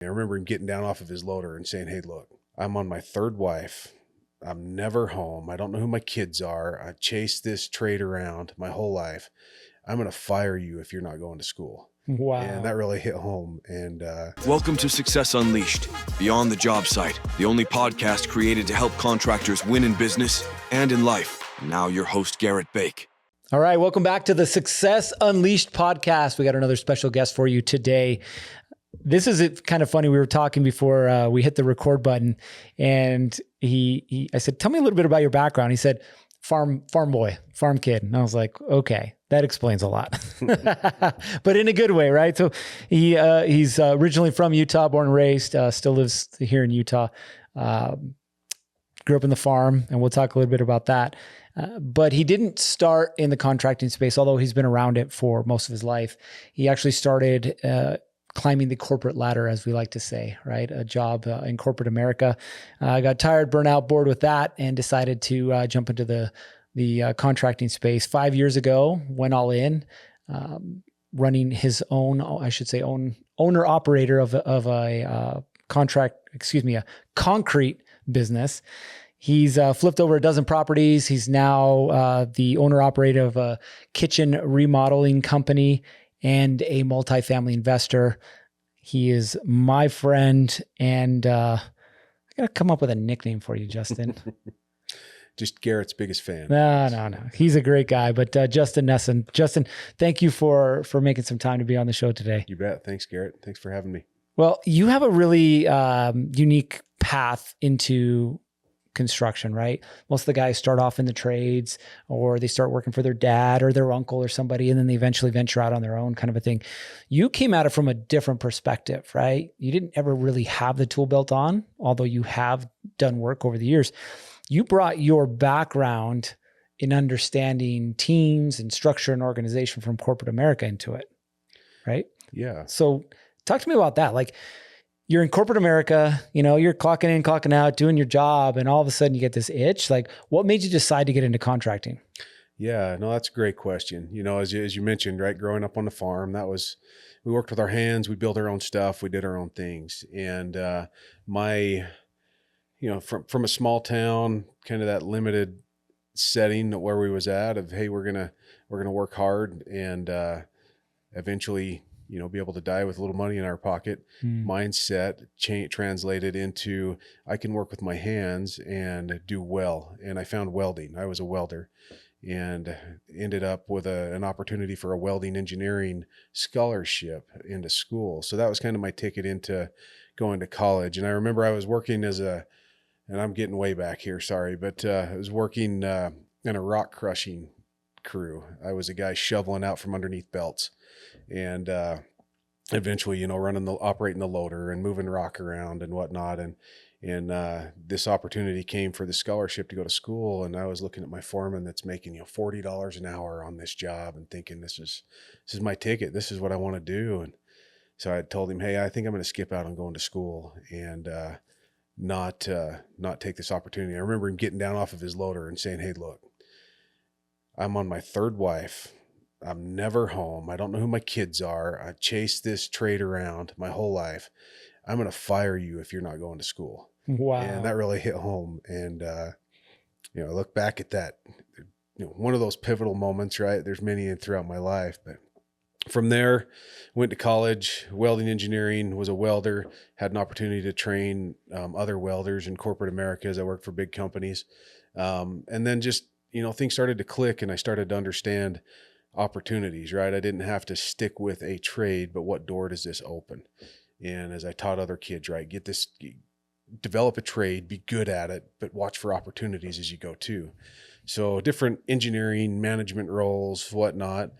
I remember him getting down off of his loader and saying, "Hey, look, I'm on my third wife. I'm never home. I don't know who my kids are. I chased this trade around my whole life. I'm going to fire you if you're not going to school." And that Wow. really hit home. And Welcome to Success Unleashed, Beyond the Job Site, the only podcast created to help contractors win in business and in life. And now your host, Gerritt Bake. All right, welcome back to the Success Unleashed podcast. We got another special guest for you today. This is kind of funny. We were talking before we hit the record button, and I said, "Tell me a little bit about your background." He said, "Farm boy, farm kid." And I was like, "Okay, that explains a lot," but in a good way, right? So he's originally from Utah, born and raised, still lives here in Utah. Grew up in the farm, and we'll talk a little bit about that. But he didn't start in the contracting space, although he's been around it for most of his life. He actually started climbing the corporate ladder, as we like to say, right? A job in corporate America. Got tired, burnt out, bored with that, and decided to jump into the contracting space. 5 years ago, went all in, running his own, owner operator of a concrete business. He's flipped over a dozen properties. He's now the owner operator of a kitchen remodeling company and a multifamily investor. He is my friend, and I got to come up with a nickname for you, Justin. just Garrett's biggest fan. No. He's a great guy, but Justin Nesson. Justin, thank you for making some time to be on the show today. You bet. Thanks, Gerritt. Thanks for having me. Well, you have a really unique path into construction, right? Most of the guys start off in the trades, or they start working for their dad or their uncle or somebody, and then they eventually venture out on their own, kind of a thing. You came at it from a different perspective, right? You didn't ever really have the tool belt on, although you have done work over the years. You brought your background in understanding teams and structure and organization from corporate America into it, right? Yeah. So talk to me about that. Like, you're in corporate America, you're clocking in, clocking out, doing your job, and all of a sudden you get this itch. Like, what made you decide to get into contracting? Yeah, no, that's a great question. As you mentioned, right, growing up on the farm, we worked with our hands, we built our own stuff, we did our own things. And from a small town, kind of that limited setting where we was at of, hey, we're gonna work hard and eventually be able to die with a little money in our pocket. Mindset translated into, I can work with my hands and do well. And I found welding. I was a welder and ended up with an opportunity for a welding engineering scholarship into school. So that was kind of my ticket into going to college. And I remember I was working and I'm getting way back here, sorry, but I was working in a rock crushing crew. I was a guy shoveling out from underneath belts. And eventually, operating the loader and moving rock around and whatnot. And this opportunity came for the scholarship to go to school. And I was looking at my foreman that's making, $40 an hour on this job and thinking, this is my ticket. This is what I want to do. And so I told him, hey, I think I'm going to skip out on going to school and not take this opportunity. I remember him getting down off of his loader and saying, hey, look, I'm on my third wife. I'm never home. I don't know who my kids are. I chased this trade around my whole life. I'm going to fire you if you're not going to school. Wow. And that really hit home. And, I look back at that, one of those pivotal moments, right? There's many throughout my life, but from there, went to college, welding engineering, was a welder, had an opportunity to train other welders in corporate America as I worked for big companies. And then just, things started to click and I started to understand opportunities, right? I didn't have to stick with a trade, but what door does this open? And as I taught other kids, right, develop a trade, be good at it, but watch for opportunities as you go too. So different engineering, management roles, whatnot.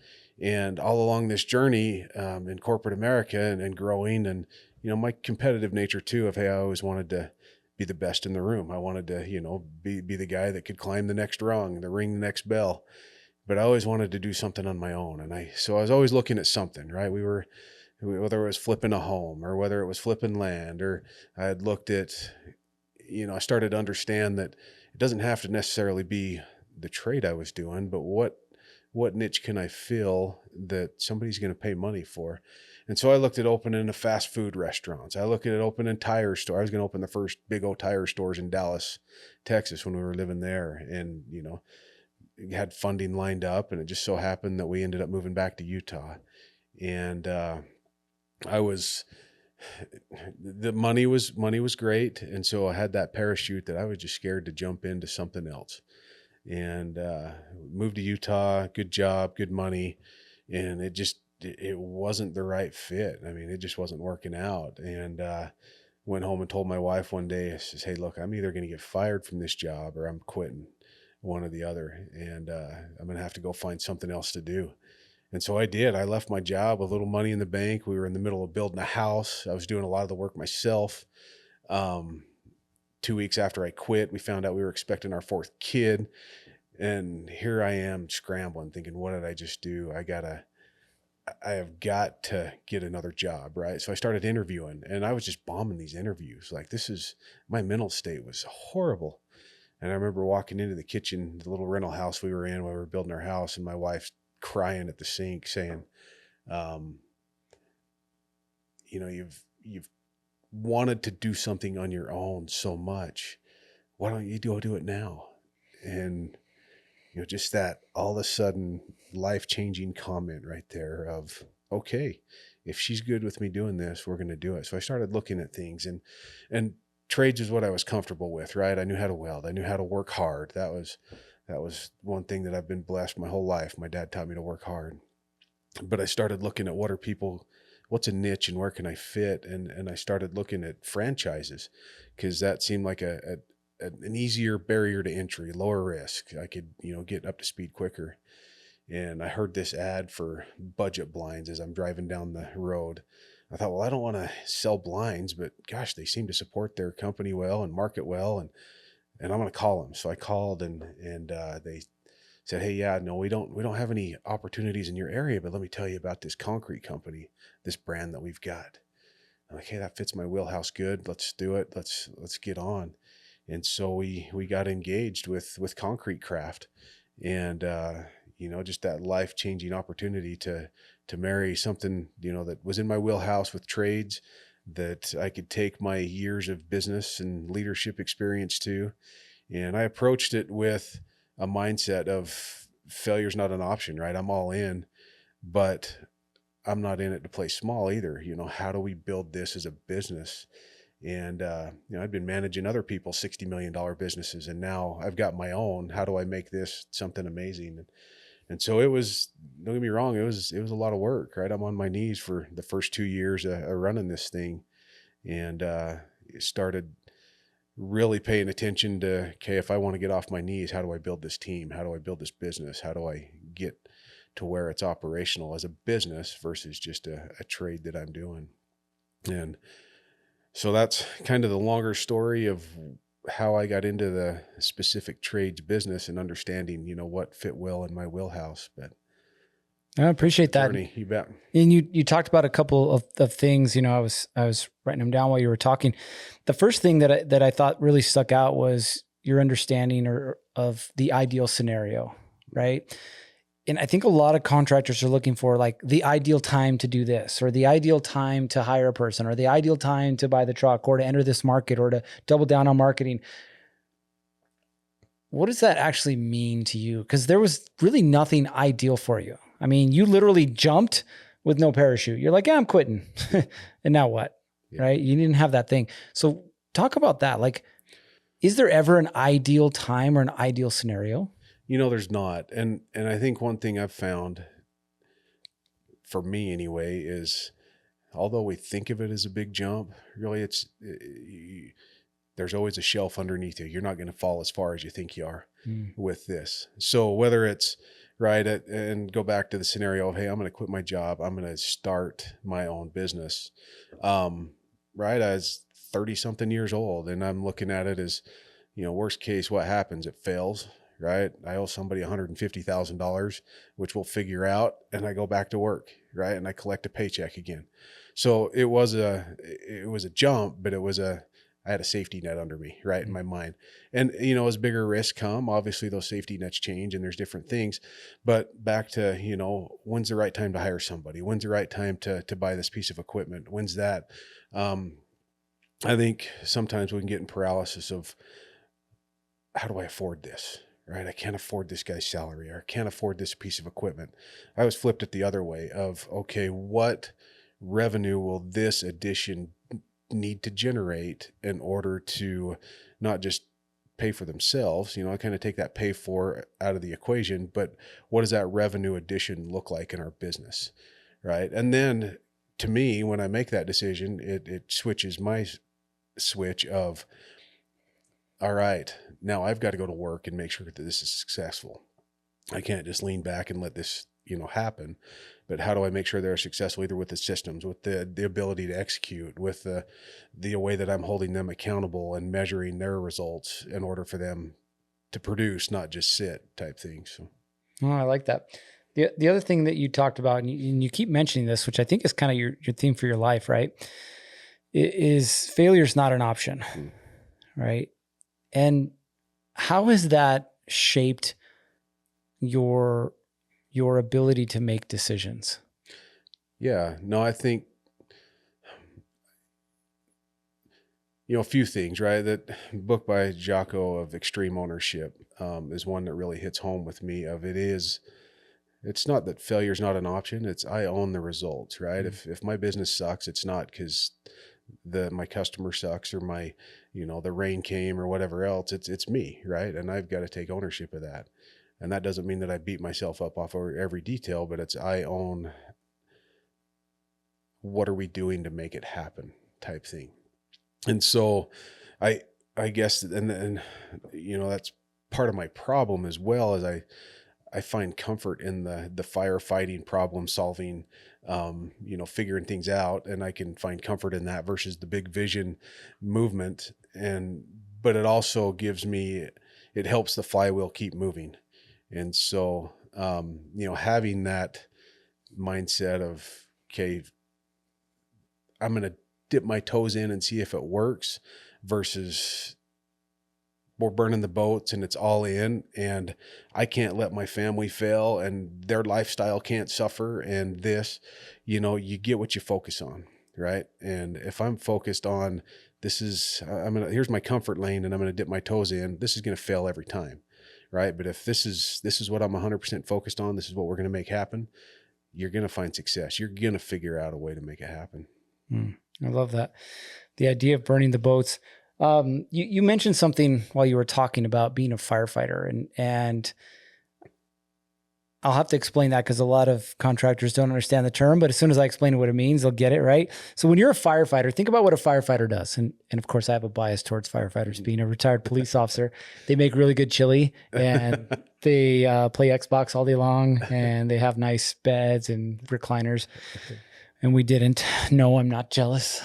And all along this journey in corporate America and growing and, my competitive nature too of, hey, I always wanted to be the best in the room. I wanted to, be the guy that could climb the next rung, ring the next bell. But I always wanted to do something on my own. So I was always looking at something, right? Whether it was flipping a home or whether it was flipping land, or I had looked at, I started to understand that it doesn't have to necessarily be the trade I was doing, but what what niche can I fill that somebody's going to pay money for? And so I looked at opening a fast food restaurants. I looked at opening tire store. I was going to open the first big old tire stores in Dallas, Texas when we were living there. And, had funding lined up, and it just so happened that we ended up moving back to Utah. And, the money was great. And so I had that parachute that I was just scared to jump into something else. And moved to Utah, good job, good money. And it wasn't the right fit. I mean, it just wasn't working out. And went home and told my wife one day, I says, hey, look, I'm either going to get fired from this job or I'm quitting, one or the other. And I'm going to have to go find something else to do. And so I did. I left my job, a little money in the bank. We were in the middle of building a house. I was doing a lot of the work myself. 2 weeks after I quit, we found out we were expecting our fourth kid. And here I am scrambling, thinking, what did I just do? I have got to get another job, right? So I started interviewing, and I was just bombing these interviews. Like, my mental state was horrible. And I remember walking into the kitchen, the little rental house we were in while we were building our house, and my wife's crying at the sink saying, you've wanted to do something on your own so much. Why don't you do it now? And, just that all of a sudden life-changing comment right there of, okay, if she's good with me doing this, we're going to do it. So I started looking at things, and trades is what I was comfortable with, right? I knew how to weld. I knew how to work hard. That was one thing that I've been blessed my whole life. My dad taught me to work hard. But I started looking at what's a niche and where can I fit? And I started looking at franchises, because that seemed like an easier barrier to entry, lower risk. I could, get up to speed quicker. And I heard this ad for budget blinds as I'm driving down the road. I thought, well, I don't want to sell blinds, but gosh, they seem to support their company well and market well. And I'm going to call them. So I called, and they said, hey, yeah, no, we don't have any opportunities in your area, but let me tell you about this concrete company, this brand that we've got. I'm like, hey, that fits my wheelhouse good. Let's do it. Let's get on. And so we got engaged with Concrete Craft, and, just that life-changing opportunity to marry something, that was in my wheelhouse with trades, that I could take my years of business and leadership experience to. And I approached it with a mindset of failure's not an option, right? I'm all in, but I'm not in it to play small either. How do we build this as a business? And, I'd been managing other people's $60 million businesses, and now I've got my own. How do I make this something amazing? And so don't get me wrong, it was a lot of work, right? I'm on my knees for the first 2 years of running this thing, and started really paying attention to, okay, if I want to get off my knees, how do I build this team? How do I build this business? How do I get to where it's operational as a business versus just a trade that I'm doing? And so that's kind of the longer story of how I got into the specific trades business and understanding, what fit well in my wheelhouse. But I appreciate that. Journey, you bet. And you talked about a couple of things. I was writing them down while you were talking. The first thing that I thought really stuck out was your understanding of the ideal scenario, right? And I think a lot of contractors are looking for like the ideal time to do this, or the ideal time to hire a person, or the ideal time to buy the truck, or to enter this market, or to double down on marketing. What does that actually mean to you? Because there was really nothing ideal for you. I mean, you literally jumped with no parachute. You're like, yeah, I'm quitting. And now what? Yeah. Right? You didn't have that thing. So talk about that. Like, is there ever an ideal time or an ideal scenario? There's not. And I think one thing I've found, for me anyway, is although we think of it as a big jump, really there's always a shelf underneath you. You're not going to fall as far as you think you are with this. So whether it's right and go back to the scenario of, hey, I'm going to quit my job. I'm going to start my own business. Right. I was 30 something years old, and I'm looking at it as, worst case, what happens? It fails. Right. I owe somebody $150,000, which we'll figure out. And I go back to work. Right. And I collect a paycheck again. So it was a jump, but it was a I had a safety net under me, right, in my mind. And, you know, as bigger risks come, obviously those safety nets change and there's different things. But back to, you know, when's the right time to hire somebody? When's the right time to buy this piece of equipment? When's that? I think sometimes we can get in paralysis of, how do I afford this? Right? I can't afford this guy's salary, or I can't afford this piece of equipment. I was flipped it the other way of, okay, what revenue will this addition need to generate in order to not just pay for themselves? You know, I kind of take that pay for out of the equation, but what does that revenue addition look like in our business? Right. And then to me, when I make that decision, it switches my switch of, all right, now I've got to go to work and make sure that this is successful. I can't just lean back and let this, you know, happen. But how do I make sure they're successful, either with the systems, with the ability to execute, with the way that I'm holding them accountable and measuring their results in order for them to produce, not just sit type thing. So, Oh, I like that. The other thing that you talked about, and you keep mentioning this, which I think is kind of your theme for your life, right? Is failure is not an option, right? And how has that shaped your ability to make decisions? Yeah, no, I think, you know, a few things, right? That book by Jocko of Extreme Ownership is one that really hits home with me. It's not that failure is not an option. It's I own the results, right? If my business sucks, it's not because my customer sucks or my, you know, the rain came or whatever else. It's me, right? And I've got to take ownership of that. And that doesn't mean that I beat myself up off every detail, but it's I own what are we doing to make it happen type thing. And so I guess, and you know, that's part of my problem as well, as I find comfort in the firefighting, problem solving, you know, figuring things out. And I can find comfort in that versus the big vision movement. But it also it helps the flywheel keep moving. And so, you know, having that mindset of, okay, I'm going to dip my toes in and see if it works versus we're burning the boats and it's all in and I can't let my family fail and their lifestyle can't suffer. And this, you know, you get what you focus on. Right. And if I'm focused on here's my comfort lane and I'm going to dip my toes in, this is going to fail every time. Right. But if this is what I'm 100% focused on, this is what we're going to make happen, you're going to find success. You're going to figure out a way to make it happen. I love that. The idea of burning the boats. You mentioned something while you were talking about being a firefighter, and I'll have to explain that because a lot of contractors don't understand the term, but as soon as I explain what it means, they'll get it, right? So when you're a firefighter, think about what a firefighter does. And of course I have a bias towards firefighters being a retired police officer. They make really good chili and they play Xbox all day long and they have nice beds and recliners. And we didn't. No, I'm not jealous.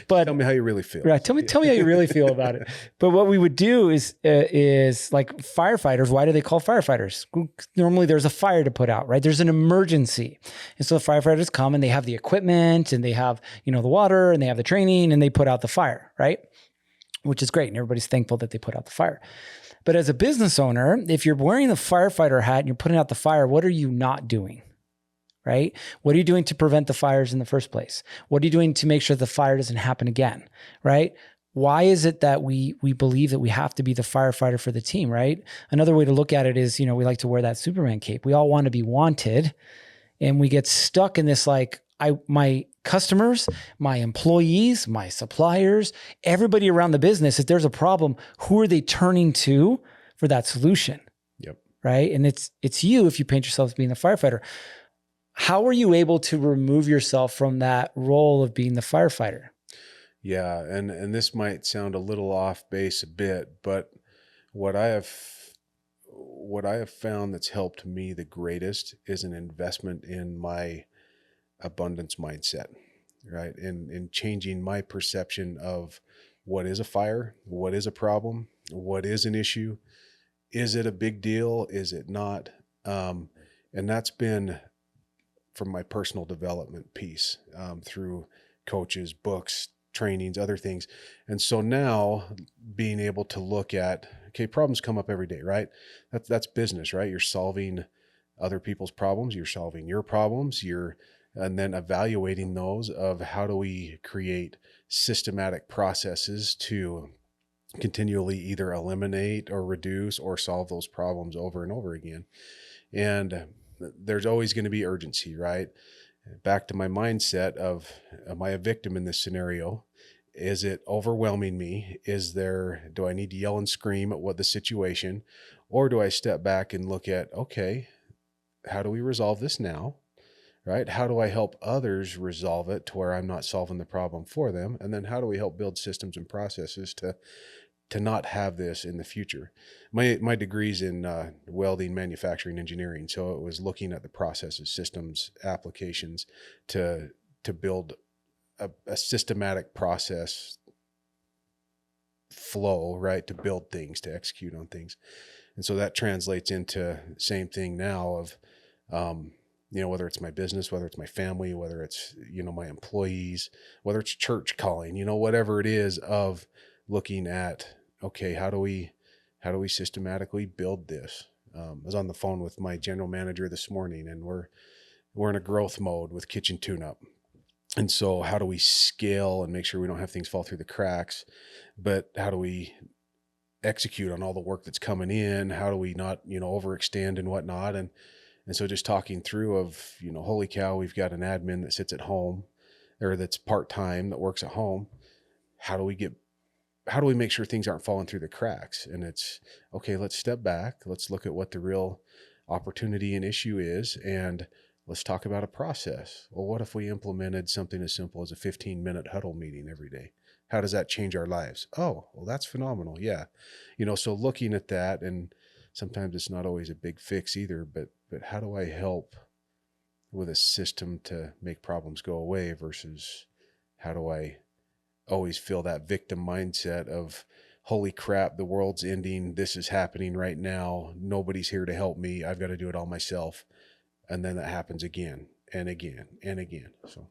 But tell me how you really feel. Right. Tell me how you really feel about it. But what we would do is like firefighters. Why do they call firefighters? Normally there's a fire to put out, right? There's an emergency. And so the firefighters come and they have the equipment and they have, you know, the water and they have the training and they put out the fire, right? Which is great. And everybody's thankful that they put out the fire. But as a business owner, if you're wearing the firefighter hat and you're putting out the fire, what are you not doing? Right? What are you doing to prevent the fires in the first place? What are you doing to make sure the fire doesn't happen again? Right? Why is it that we believe that we have to be the firefighter for the team, right? Another way to look at it is, you know, we like to wear that Superman cape. We all want to be wanted and we get stuck in this, like, my customers, my employees, my suppliers, everybody around the business, if there's a problem, who are they turning to for that solution? Yep. Right? And it's you if you paint yourself as being the firefighter. How are you able to remove yourself from that role of being the firefighter? Yeah. And this might sound a little off base a bit, but what I have found that's helped me the greatest is an investment in my abundance mindset, right? In changing my perception of what is a fire, what is a problem, what is an issue, is it a big deal, is it not? And that's been from my personal development piece, through coaches, books, trainings, other things. And so now being able to look at, okay, problems come up every day, right? That's business, right? You're solving other people's problems, you're solving your problems, and then evaluating those of how do we create systematic processes to continually either eliminate or reduce or solve those problems over and over again. And there's always going to be urgency, right? Back to my mindset of, am I a victim in this scenario? Is it overwhelming me? Do I need to yell and scream at what the situation, or do I step back and look at, okay, how do we resolve this now? Right? How do I help others resolve it to where I'm not solving the problem for them? And then how do we help build systems and processes to not have this in the future? My degree's in welding, manufacturing, engineering, so it was looking at the processes, systems, applications to build a systematic process flow, right? To build things, to execute on things. And so that translates into same thing now of, whether it's my business, whether it's my family, whether it's, my employees, whether it's church calling, whatever it is, of looking at, okay, how do we systematically build this? I was on the phone with my general manager this morning, and we're in a growth mode with kitchen tune-up. And so how do we scale and make sure we don't have things fall through the cracks, but how do we execute on all the work that's coming in? How do we not, overextend and whatnot? And so just talking through of, holy cow, we've got an admin that sits at home, or that's part-time, that works at home. How do we make sure things aren't falling through the cracks? And it's, okay, let's step back. Let's look at what the real opportunity and issue is. And let's talk about a process. Well, what if we implemented something as simple as a 15-minute huddle meeting every day? How does that change our lives? Oh, well, that's phenomenal. Yeah. So looking at that, and sometimes it's not always a big fix either, but how do I help with a system to make problems go away versus how do I always feel that victim mindset of, holy crap, the world's ending. This is happening right now. Nobody's here to help me. I've got to do it all myself. And then that happens again and again and again. So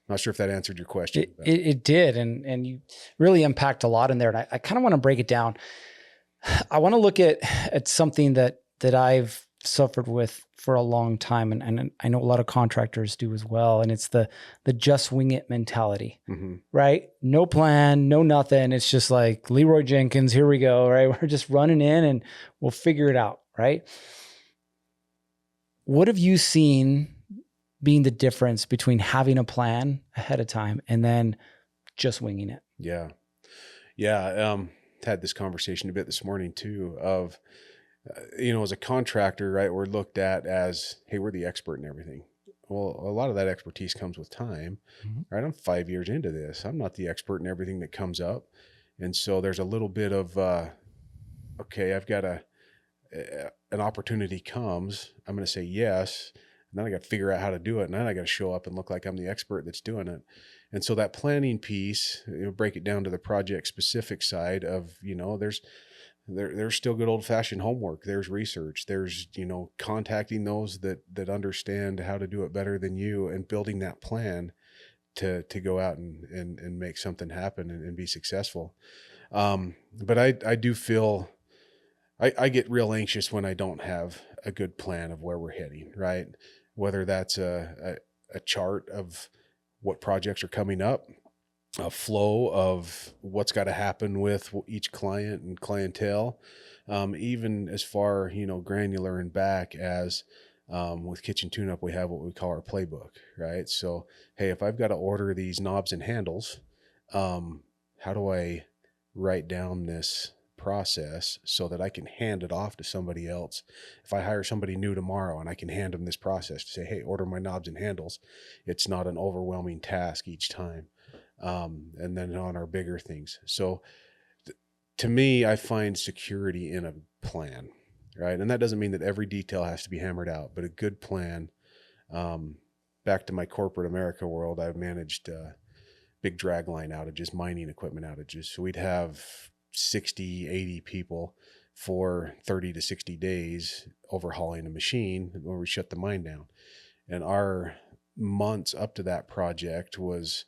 not sure if that answered your question. It did. And you really unpacked a lot in there. And I kind of want to break it down. I want to look at something that I've suffered with for a long time. And I know a lot of contractors do as well. And it's the just wing it mentality, right? No plan, no nothing. It's just like Leroy Jenkins, here we go, right? We're just running in and we'll figure it out, right? What have you seen being the difference between having a plan ahead of time and then just winging it? Yeah. Had this conversation a bit this morning too of, as a contractor, right, we're looked at as, hey, we're the expert in everything. Well, a lot of that expertise comes with time, right? I'm 5 years into this. I'm not the expert in everything that comes up. And so there's a little bit of, okay, I've got an opportunity comes, I'm going to say yes. And then I got to figure out how to do it. And then I got to show up and look like I'm the expert that's doing it. And so that planning piece, break it down to the project specific side of, there's still good old fashioned homework. There's research. There's, contacting those that understand how to do it better than you and building that plan to go out and make something happen and be successful. But I do feel, I get real anxious when I don't have a good plan of where we're heading, right? Whether that's a chart of what projects are coming up, a flow of what's got to happen with each client and clientele, even as far, granular and back as with Kitchen Tune-Up, we have what we call our playbook, right? So, hey, if I've got to order these knobs and handles, how do I write down this process so that I can hand it off to somebody else? If I hire somebody new tomorrow and I can hand them this process to say, hey, order my knobs and handles, it's not an overwhelming task each time. And then on our bigger things. So to me, I find security in a plan, right? And that doesn't mean that every detail has to be hammered out, but a good plan. Back to my corporate America world, I've managed big dragline outages, mining equipment outages. So we'd have 60, 80 people for 30 to 60 days overhauling a machine when we shut the mine down. And our months up to that project was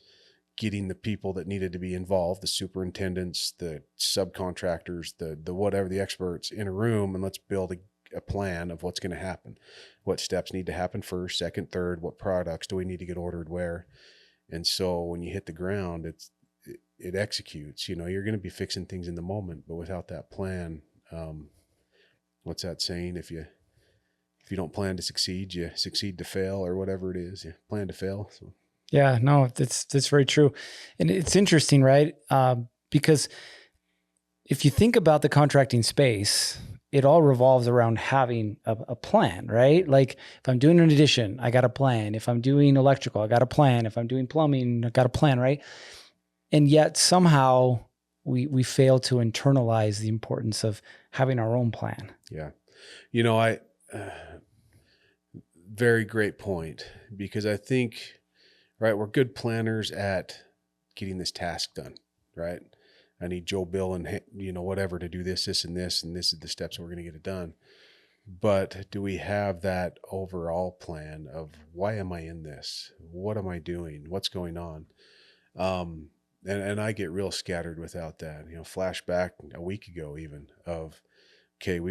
getting the people that needed to be involved, the superintendents, the subcontractors, the whatever, the experts in a room, and let's build a plan of what's going to happen. What steps need to happen first, second, third, what products do we need to get ordered where? And so when you hit the ground, it executes. You know, you're going to be fixing things in the moment, but without that plan, what's that saying? If you don't plan to succeed, you succeed to fail, or whatever it is. You plan to fail. So. Yeah, no, that's very true. And it's interesting, right? Because if you think about the contracting space, it all revolves around having a plan, right? Like if I'm doing an addition, I got a plan. If I'm doing electrical, I got a plan. If I'm doing plumbing, I got a plan, right? And yet somehow we fail to internalize the importance of having our own plan. Yeah. You know, very great point, because I think, right, we're good planners at getting this task done, right? I need Joe, Bill, and, you know, whatever to do this, and this is the steps we're going to get it done. But do we have that overall plan of why am I in this? What am I doing? What's going on? And I get real scattered without that. You know, flashback a week ago even of, okay,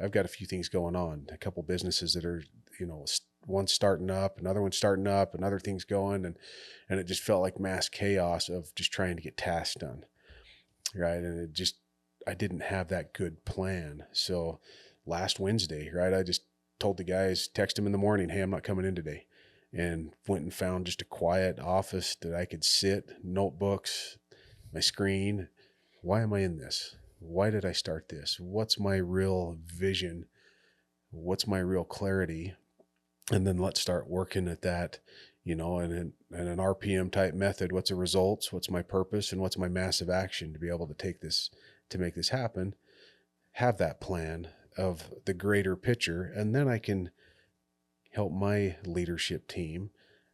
I've got a few things going on, a couple businesses that are, you know, one's starting up, another one's starting up, and other things going, and it just felt like mass chaos of just trying to get tasks done. Right. And I didn't have that good plan. So last Wednesday, right, I just told the guys, text them in the morning, hey, I'm not coming in today. And went and found just a quiet office that I could sit, notebooks, my screen. Why am I in this? Why did I start this? What's my real vision? What's my real clarity? And then let's start working at that, you know, and an RPM type method. What's the results? What's my purpose? And what's my massive action to be able to take this, to make this happen? Have that plan of the greater picture. And then I can help my leadership team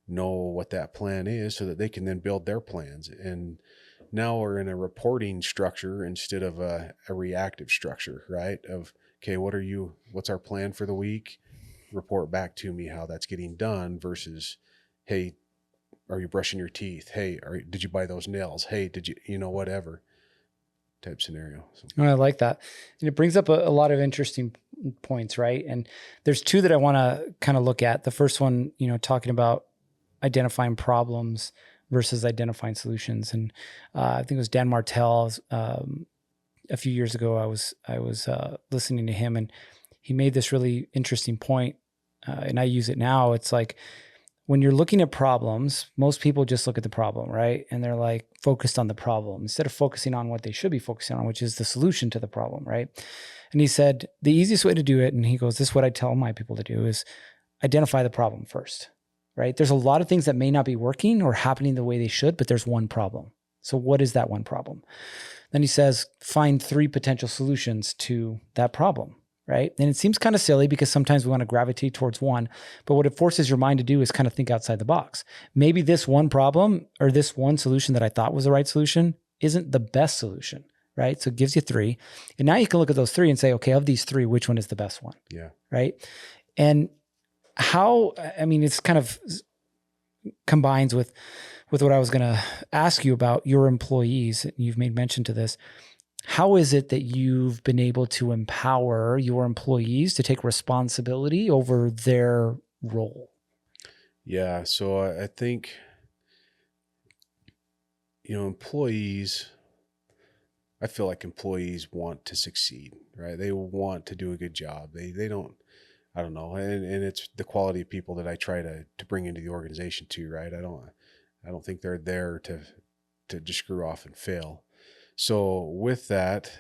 know what that plan is so that they can then build their plans. And now we're in a reporting structure instead of a reactive structure, right? Of, okay, what's our plan for the week? Report back to me how that's getting done versus, hey, are you brushing your teeth? Hey, did you buy those nails? Hey, did you know, whatever type scenario. So. I like that. And it brings up a lot of interesting points, right? And there's two that I want to kind of look at. The first one, you know, talking about identifying problems versus identifying solutions. And I think it was Dan Martell. A few years ago, I was listening to him, and he made this really interesting point, and I use it now. It's like when you're looking at problems, most people just look at the problem, right? And they're like focused on the problem instead of focusing on what they should be focusing on, which is the solution to the problem, right? And he said the easiest way to do it, and he goes, this is what I tell my people to do, is identify the problem first, right? There's a lot of things that may not be working or happening the way they should, but there's one problem. So what is that one problem? Then he says, find 3 potential solutions to that problem. Right. And it seems kind of silly because sometimes we want to gravitate towards one, but what it forces your mind to do is kind of think outside the box. Maybe this one problem or this one solution that I thought was the right solution isn't the best solution. Right. So it gives you 3. And now you can look at those 3 and say, okay, of these 3, which one is the best one? Yeah. Right. And it's kind of combines with what I was going to ask you about your employees. You've made mention to this. How is it that you've been able to empower your employees to take responsibility over their role? Yeah. So I think, you know, I feel like employees want to succeed, right? They want to do a good job. They don't, I don't know. And it's the quality of people that I try to bring into the organization too, right? I don't think they're there to just screw off and fail. So with that,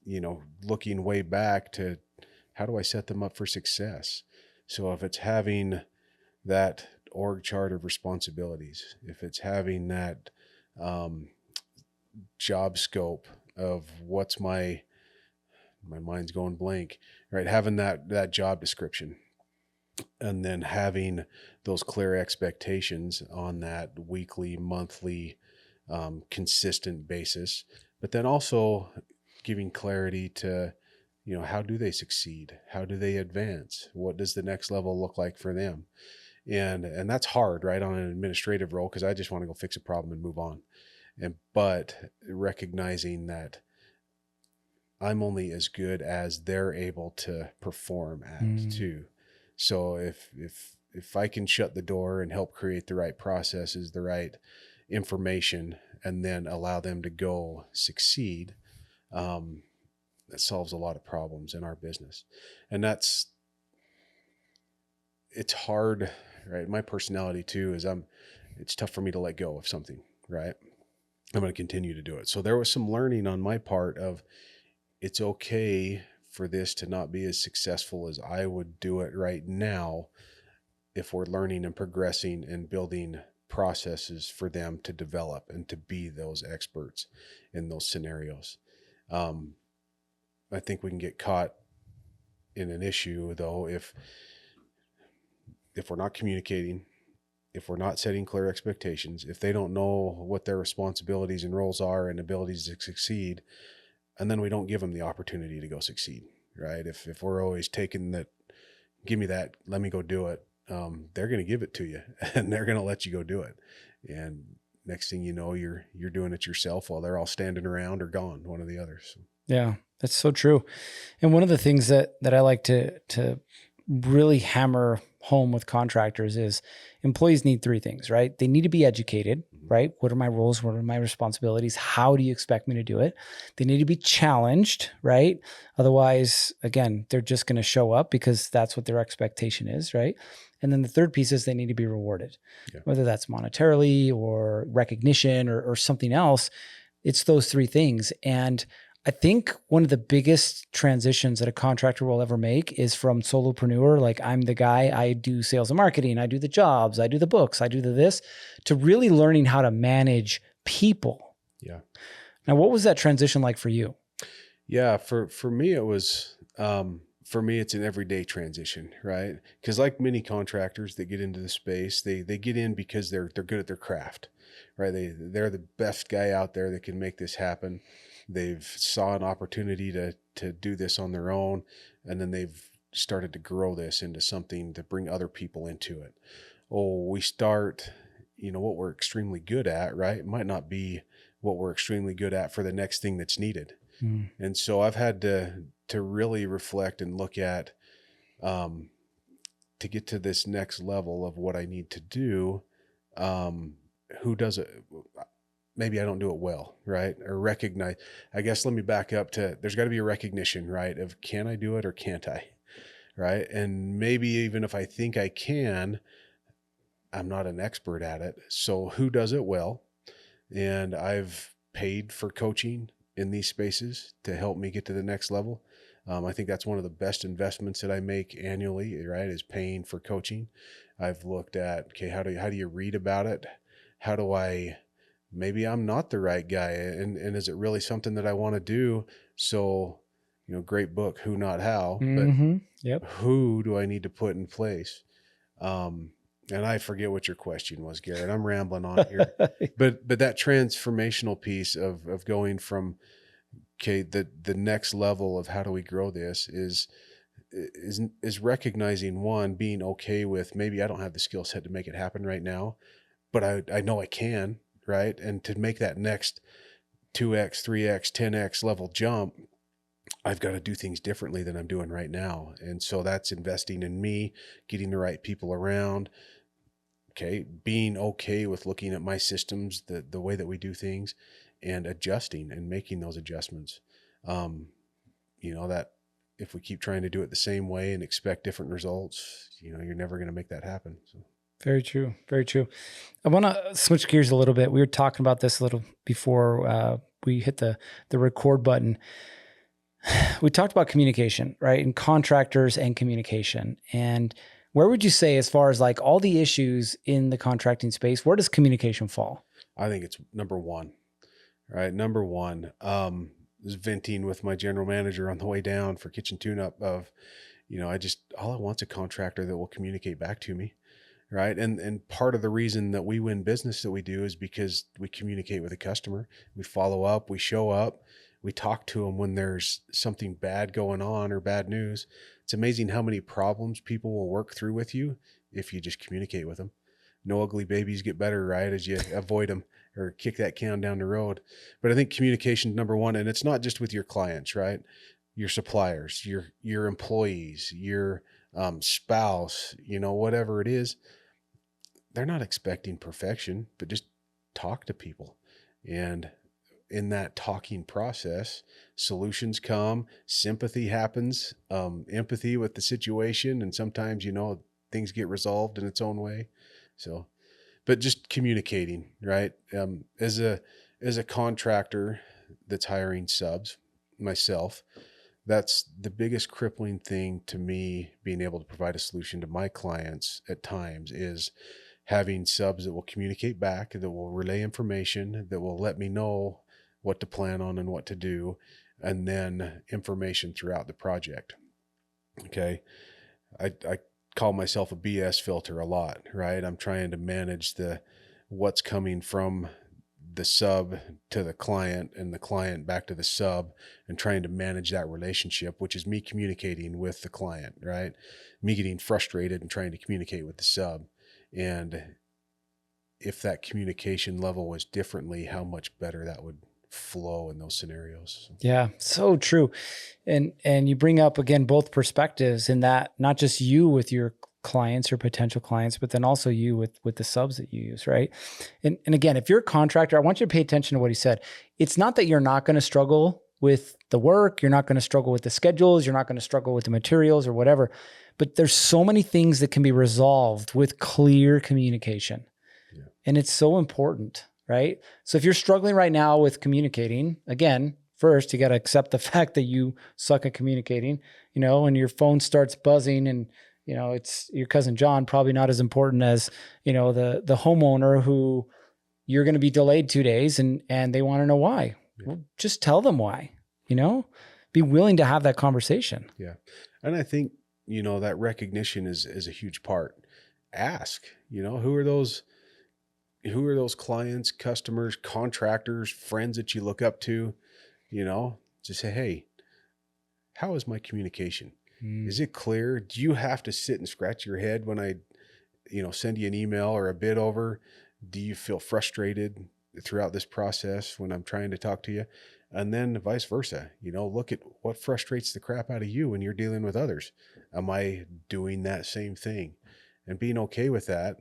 you know, looking way back to how do I set them up for success? So if it's having that org chart of responsibilities, if it's having that job scope of what's my mind's going blank, right? Having that job description, and then having those clear expectations on that weekly, monthly, consistent basis, but then also giving clarity to, you know, how do they succeed? How do they advance? What does the next level look like for them? And that's hard, right, on an administrative role, because I just want to go fix a problem and move on. But recognizing that I'm only as good as they're able to perform at too. So if I can shut the door and help create the right processes, the right information, and then allow them to go succeed, that solves a lot of problems in our business. And it's hard, right? My personality too is it's tough for me to let go of something, right? I'm going to continue to do it. So there was some learning on my part of, it's okay for this to not be as successful as I would do it right now, if we're learning and progressing and building processes for them to develop and to be those experts in those scenarios. I think we can get caught in an issue though if we're not communicating, if we're not setting clear expectations, if they don't know what their responsibilities and roles are and abilities to succeed, and then we don't give them the opportunity to go succeed, right? If we're always taking that, give me that, let me go do it, they're going to give it to you and they're going to let you go do it. And next thing you know, you're doing it yourself while they're all standing around or gone, one or the other. So. Yeah, that's so true. And one of the things that I like to really hammer home with contractors is employees need three things, right? They need to be educated, right? What are my roles? What are my responsibilities? How do you expect me to do it? They need to be challenged, right? Otherwise, again, they're just going to show up because that's what their expectation is, right? And then the third piece is they need to be rewarded, whether that's monetarily or recognition or something else. It's those three things. And I think one of the biggest transitions that a contractor will ever make is from solopreneur, like I'm the guy, I do sales and marketing, I do the jobs, I do the books, I do this, to really learning how to manage people. Yeah. Now, what was that transition like for you? Yeah, for me, it was, for me, it's an everyday transition, right? Because like many contractors that get into the space, they get in because they're good at their craft, right? They're the best guy out there that can make this happen. They've saw an opportunity to do this on their own, and then they've started to grow this into something to bring other people into it. Oh, we start, what we're extremely good at, right? It might not be what we're extremely good at for the next thing that's needed. And so I've had to really reflect and look at, to get to this next level of what I need to do, who does it? Maybe I don't do it well, right? Or recognize, I guess, let me back up to, there's got to be a recognition, right? Of can I do it or can't I, right? And maybe even if I think I can, I'm not an expert at it. So who does it well? And I've paid for coaching in these spaces to help me get to the next level. I think that's one of the best investments that I make annually, right? Is paying for coaching. I've looked at, okay, how do you read about it? How do maybe I'm not the right guy. And is it really something that I want to do? So, great book, Who Not How, but who do I need to put in place? And I forget what your question was, Gerritt. I'm rambling on here, but that transformational piece of going from, okay, the next level of how do we grow this is recognizing, one, being okay with, maybe I don't have the skill set to make it happen right now, but I know I can, right? And to make that next 2x, 3x, 10x level jump, I've got to do things differently than I'm doing right now. And so that's investing in me, getting the right people around, okay, being okay with looking at my systems, the way that we do things, and adjusting and making those adjustments. That if we keep trying to do it the same way and expect different results, you're never going to make that happen. So. Very true. Very true. I want to switch gears a little bit. We were talking about this a little before we hit the record button. We talked about communication, right? And contractors and communication. And where would you say, as far as like all the issues in the contracting space, where does communication fall? I think it's number one, right? Number one, was venting with my general manager on the way down for kitchen tune-up of, all I want's a contractor that will communicate back to me. Right. And part of the reason that we win business that we do is because we communicate with the customer. We follow up, we show up, we talk to them when there's something bad going on or bad news. It's amazing how many problems people will work through with you if you just communicate with them. No ugly babies get better, right, as you avoid them or kick that can down the road. But I think communication number one, and it's not just with your clients, right? Your suppliers, your employees, your spouse, whatever it is, they're not expecting perfection, but just talk to people. And in that talking process, solutions come, sympathy happens, empathy with the situation. And sometimes, things get resolved in its own way. So, but just communicating, right? As a contractor that's hiring subs, myself, that's the biggest crippling thing to me, being able to provide a solution to my clients at times, is having subs that will communicate back, that will relay information, that will let me know what to plan on and what to do, and then information throughout the project. Okay. I call myself a BS filter a lot, right? I'm trying to manage what's coming from the sub to the client and the client back to the sub, and trying to manage that relationship, which is me communicating with the client, right? Me getting frustrated and trying to communicate with the sub. And if that communication level was differently, how much better that would flow in those scenarios. Yeah, so true. And you bring up again both perspectives, in that not just you with your clients or potential clients, but then also you with the subs that you use, right? And again, if you're a contractor, I want you to pay attention to what he said. It's not that you're not going to struggle with the work, you're not going to struggle with the schedules, you're not going to struggle with the materials or whatever, but there's so many things that can be resolved with clear communication. Yeah. And it's so important, right? So if you're struggling right now with communicating, again, first, you got to accept the fact that you suck at communicating, and your phone starts buzzing, and, it's your cousin John, probably not as important as, the homeowner who you're going to be delayed 2 days and they want to know why. Yeah. Well, just tell them why, be willing to have that conversation. Yeah. And I think, that recognition is a huge part. Ask, who are those clients, customers, contractors, friends that you look up to, just say, hey, how is my communication? Is it clear? Do you have to sit and scratch your head when I, send you an email or a bid over? Do you feel frustrated throughout this process when I'm trying to talk to you? And then vice versa, look at what frustrates the crap out of you when you're dealing with others. Am I doing that same thing? And being okay with that.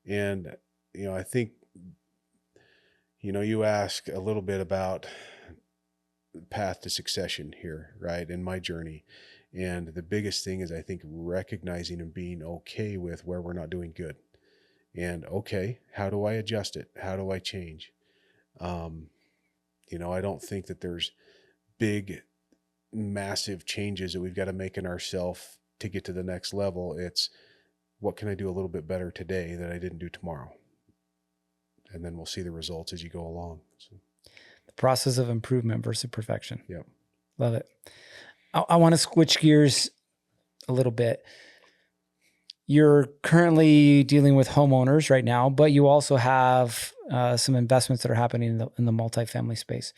And, I think, you ask a little bit about the path to succession here, right? In my journey. And the biggest thing is, I think, recognizing and being okay with where we're not doing good. And okay, how do I adjust it? How do I change? I don't think that there's big, massive changes that we've got to make in ourselves to get to the next level. It's, what can I do a little bit better today that I didn't do tomorrow? And then we'll see the results as you go along. So. The process of improvement versus perfection. Yeah. Love it. I want to switch gears a little bit. You're currently dealing with homeowners right now, but you also have some investments that are happening in the multifamily space.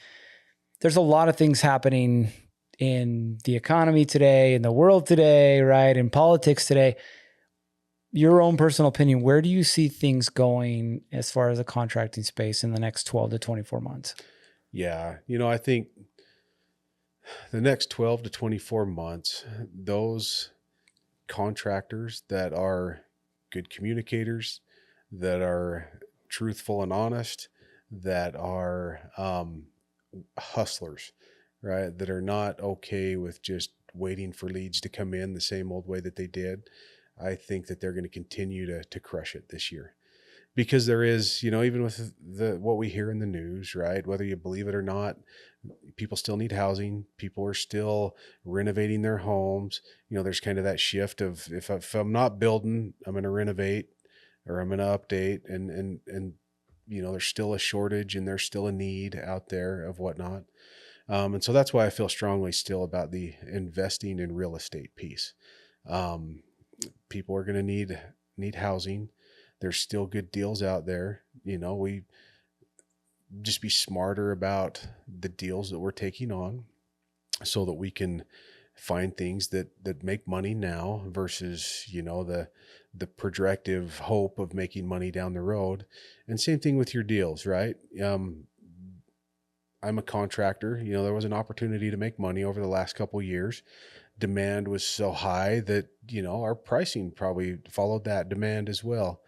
There's a lot of things happening in the economy today, in the world today, right? In politics today. Your own personal opinion, where do you see things going as far as the contracting space in the next 12 to 24 months? Yeah. I think the next 12 to 24 months, those contractors that are good communicators, that are truthful and honest, that are hustlers, right? That are not okay with just waiting for leads to come in the same old way that they did. I think that they're going to continue to crush it this year, because there is, even with what we hear in the news, right? Whether you believe it or not, people still need housing. People are still renovating their homes. There's kind of that shift of, if I'm not building, I'm going to renovate or I'm going to update, and there's still a shortage and there's still a need out there of whatnot. And so that's why I feel strongly still about the investing in real estate piece. People are going to need housing. There's still good deals out there. We just be smarter about the deals that we're taking on so that we can find things that make money now versus, the projective hope of making money down the road. And same thing with your deals, right? I'm a contractor. There was an opportunity to make money over the last couple of years. Demand was so high that, our pricing probably followed that demand as well.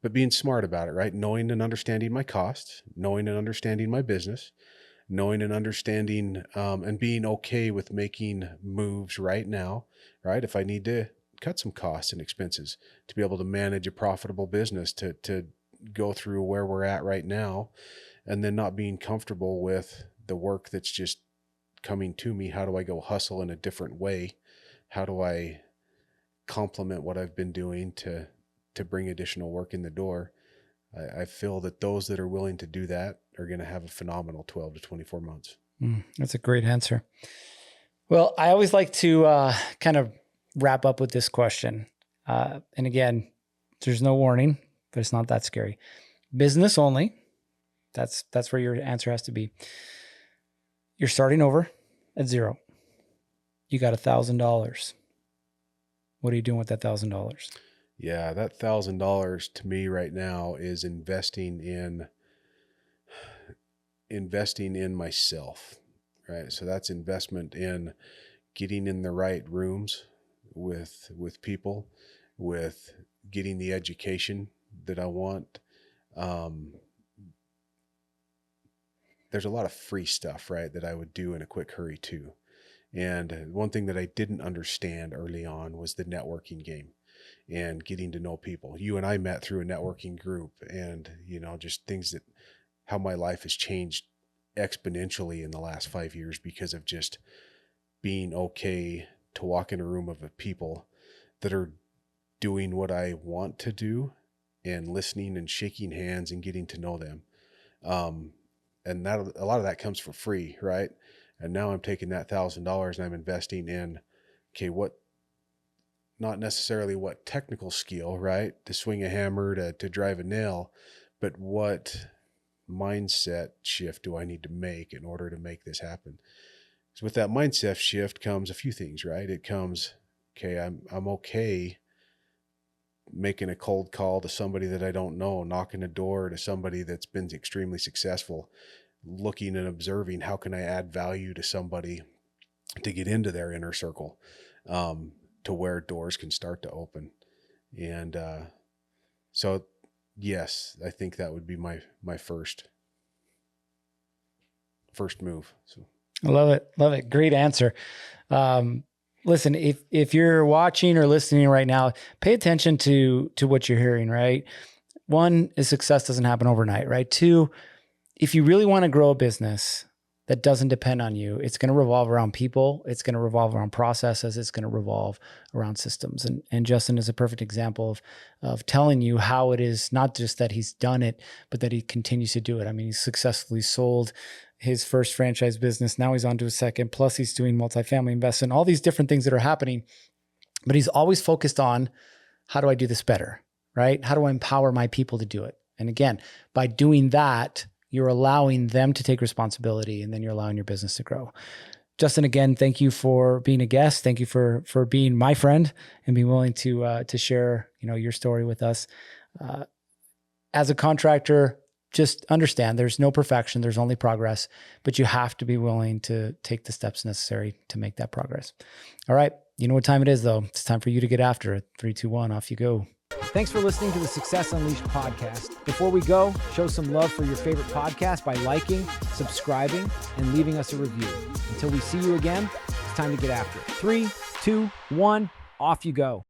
But being smart about it, right? Knowing and understanding my costs, knowing and understanding my business, knowing and understanding, and being okay with making moves right now, right? If I need to cut some costs and expenses to be able to manage a profitable business, to go through where we're at right now, and then not being comfortable with the work that's just coming to me. How do I go hustle in a different way? How do I complement what I've been doing to bring additional work in the door? I feel that those that are willing to do that are going to have a phenomenal 12 to 24 months. That's a great answer. Well, I always like to kind of wrap up with this question. And again, there's no warning, but it's not that scary. Business only. That's where your answer has to be. You're starting over at zero. You got $1,000. What are you doing with that $1,000? Yeah, that $1,000 to me right now is investing in myself, right? So that's investment in getting in the right rooms with people, with getting the education that I want. There's a lot of free stuff, right, that I would do in a quick hurry too. And one thing that I didn't understand early on was the networking game and getting to know people. You and I met through a networking group, and, just things that, how my life has changed exponentially in the last 5 years because of just being okay to walk in a room of people that are doing what I want to do and listening and shaking hands and getting to know them. And that, a lot of that comes for free, right? And now I'm taking that $1,000 and I'm investing in, okay, not necessarily what technical skill, right, to swing a hammer, to drive a nail, but what mindset shift do I need to make in order to make this happen? So with that mindset shift comes a few things, right? It comes, okay, I'm okay making a cold call to somebody that I don't know, knocking a door to somebody that's been extremely successful, looking and observing how can I add value to somebody to get into their inner circle, to where doors can start to open. And so yes, I think that would be my first move. So I love it. Love it. Great answer. Listen, if you're watching or listening right now, pay attention to what you're hearing, right? One is success doesn't happen overnight, right? Two, if you really want to grow a business that doesn't depend on you, it's going to revolve around people. It's going to revolve around processes. It's going to revolve around systems. And Justin is a perfect example of telling you how it is not just that he's done it, but that he continues to do it. I mean, he's successfully sold his first franchise business. Now he's on to his second, plus he's doing multifamily investment, all these different things that are happening. But he's always focused on, how do I do this better, right? How do I empower my people to do it? And again, by doing that, you're allowing them to take responsibility, and then you're allowing your business to grow. Justin, again, thank you for being a guest. Thank you for being my friend and being willing to share, your story with us. As a contractor, just understand there's no perfection. There's only progress, but you have to be willing to take the steps necessary to make that progress. All right. You know what time it is, though. It's time for you to get after it. 3, 2, 1, off you go. Thanks for listening to the Success Unleashed podcast. Before we go, show some love for your favorite podcast by liking, subscribing, and leaving us a review. Until we see you again, it's time to get after it. 3, 2, 1, off you go.